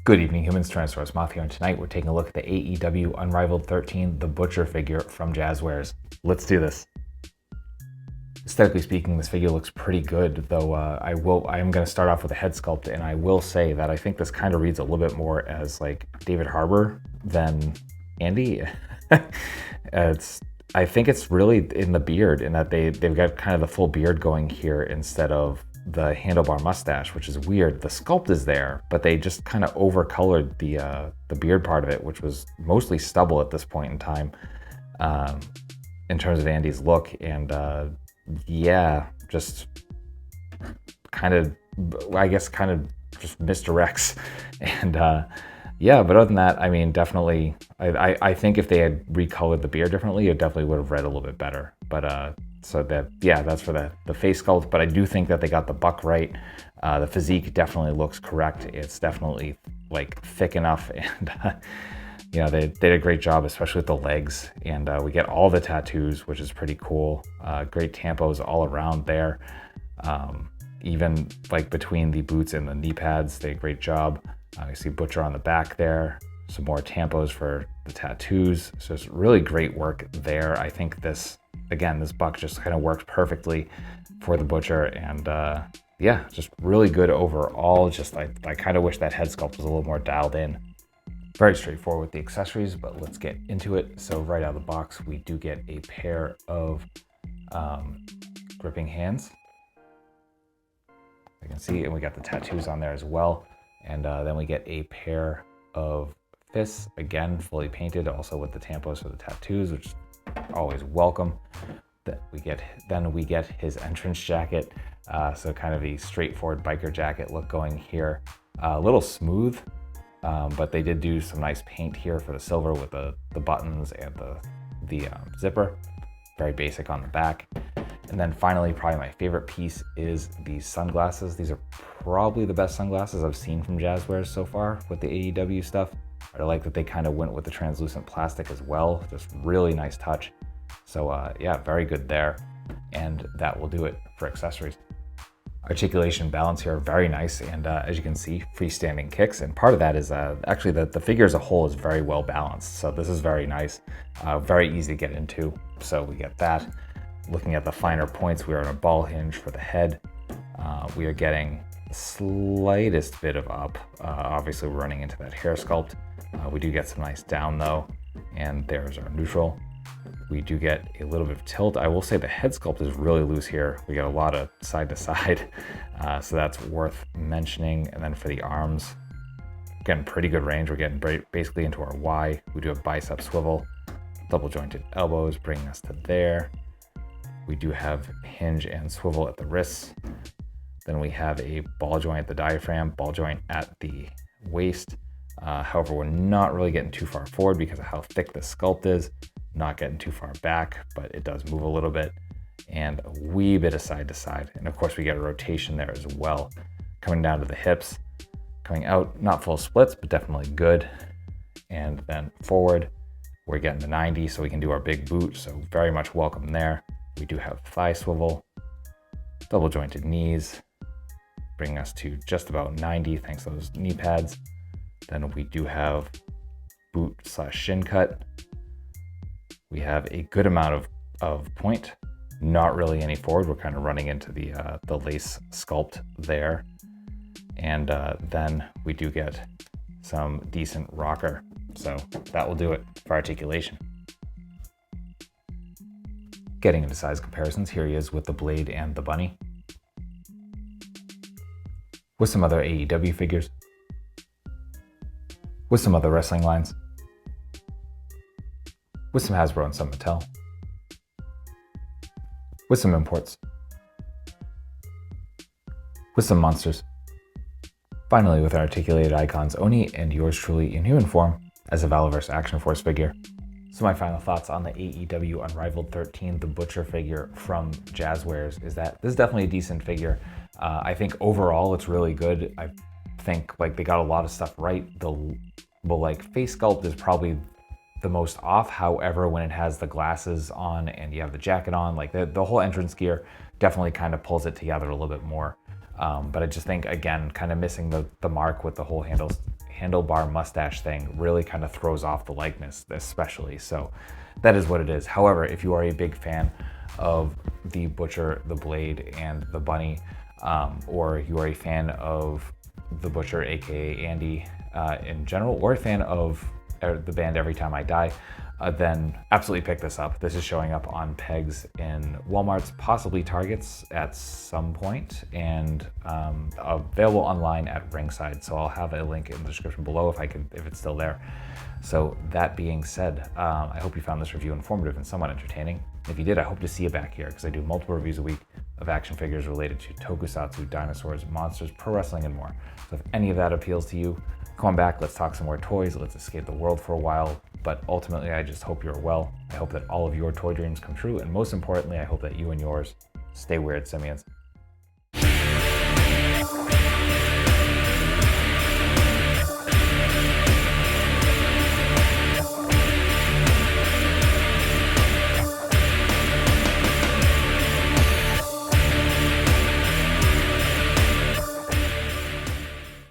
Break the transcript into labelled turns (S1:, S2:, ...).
S1: Good evening, humans. Tyrannosaurusmoth here, and tonight we're taking a look at the AEW Unrivaled 13, the Butcher figure from Jazwares. Let's do this. Aesthetically speaking, this figure looks pretty good, though I am going to start off with a head sculpt, and I will say that I think this kind of reads a little bit more as like David Harbour than Andy. I think it's really in the beard, in that they've got kind of the full beard going here instead of the handlebar mustache, which is weird. The sculpt is there, but they just kind of overcolored the beard part of it, which was mostly stubble at this point in time, in terms of Andy's look. And yeah, just kind of, I guess, kind of just misdirects. And yeah, but other than that, I mean, definitely, I think if they had recolored the beard differently, it definitely would have read a little bit better. But so that, yeah, that's for the face sculpt. But I do think that they got the buck right. The physique definitely looks correct. It's definitely like thick enough, and you know, they did a great job, especially with the legs. And we get all the tattoos, which is pretty cool. Great tampos all around there. Even like between the boots and the knee pads, they did a great job. You see Butcher on the back there. Some more tampos for the tattoos. So it's really great work there. I think this buck just kind of worked perfectly for the Butcher, and yeah, just really good overall. Just I kind of wish that head sculpt was a little more dialed in. Very straightforward with the accessories, but let's get into it. So right out of the box, we do get a pair of gripping hands. You can see, and we got the tattoos on there as well. And then we get a pair of fists, again, fully painted, also with the tampos for the tattoos, which is always welcome. Then we get his entrance jacket. So kind of a straightforward biker jacket look going here. A little smooth, but they did do some nice paint here for the silver with the buttons and the zipper. Very basic on the back. And then finally, probably my favorite piece is these sunglasses. These are probably the best sunglasses I've seen from Jazwares so far with the AEW stuff. I like that they kind of went with the translucent plastic as well. Just really nice touch. So yeah, very good there. And that will do it for accessories. Articulation, balance here are very nice, and as you can see, freestanding kicks, and part of that is actually the figure as a whole is very well balanced, so this is very nice, very easy to get into, so we get that. Looking at the finer points, we are on a ball hinge for the head. We are getting the slightest bit of up. Obviously, we're running into that hair sculpt. We do get some nice down though, and there's our neutral. We do get a little bit of tilt. I will say the head sculpt is really loose here. We get a lot of side to side, so that's worth mentioning. And then for the arms, again, pretty good range. We're getting basically into our Y. We do a bicep swivel, double jointed elbows, bringing us to there. We do have hinge and swivel at the wrists. Then we have a ball joint at the diaphragm, ball joint at the waist. However, we're not really getting too far forward because of how thick the sculpt is. Not getting too far back, but it does move a little bit, and a wee bit of side to side. And of course we get a rotation there as well. Coming down to the hips, coming out, not full splits, but definitely good. And then forward, we're getting the 90, so we can do our big boot, so very much welcome there. We do have thigh swivel, double jointed knees, bringing us to just about 90 thanks to those knee pads. Then we do have boot / shin cut. We have a good amount of point, not really any forward. We're kind of running into the lace sculpt there. And then we do get some decent rocker. So that will do it for articulation. Getting into size comparisons, here he is with the blade and the bunny. With some other AEW figures. With some other wrestling lines. With some Hasbro and some Mattel. With some imports. With some monsters. Finally, with our articulated icons, Oni and yours truly in human form as a Valorverse Action Force figure. So my final thoughts on the AEW Unrivaled 13, the Butcher figure from Jazwares, is that this is definitely a decent figure. I think overall it's really good. I think like they got a lot of stuff right. The face sculpt is probably the most off. However, when it has the glasses on and you have the jacket on, like the whole entrance gear definitely kind of pulls it together a little bit more. But I just think, again, kind of missing the mark with the whole handlebar mustache thing really kind of throws off the likeness, especially. So that is what it is. However, if you are a big fan of the Butcher, the Blade, and the Bunny, or you are a fan of the Butcher, aka Andy, in general, or a fan of the band Every Time I Die, then absolutely pick this up. This is showing up on pegs in Walmart's, possibly Target's at some point, and available online at Ringside. So I'll have a link in the description below if it's still there. So that being said, I hope you found this review informative and somewhat entertaining. If you did, I hope to see you back here, because I do multiple reviews a week of action figures related to tokusatsu, dinosaurs, monsters, pro wrestling, and more. So if any of that appeals to you, come on back, let's talk some more toys, let's escape the world for a while. But ultimately, I just hope you're well. I hope that all of your toy dreams come true. And most importantly, I hope that you and yours stay weird, simians.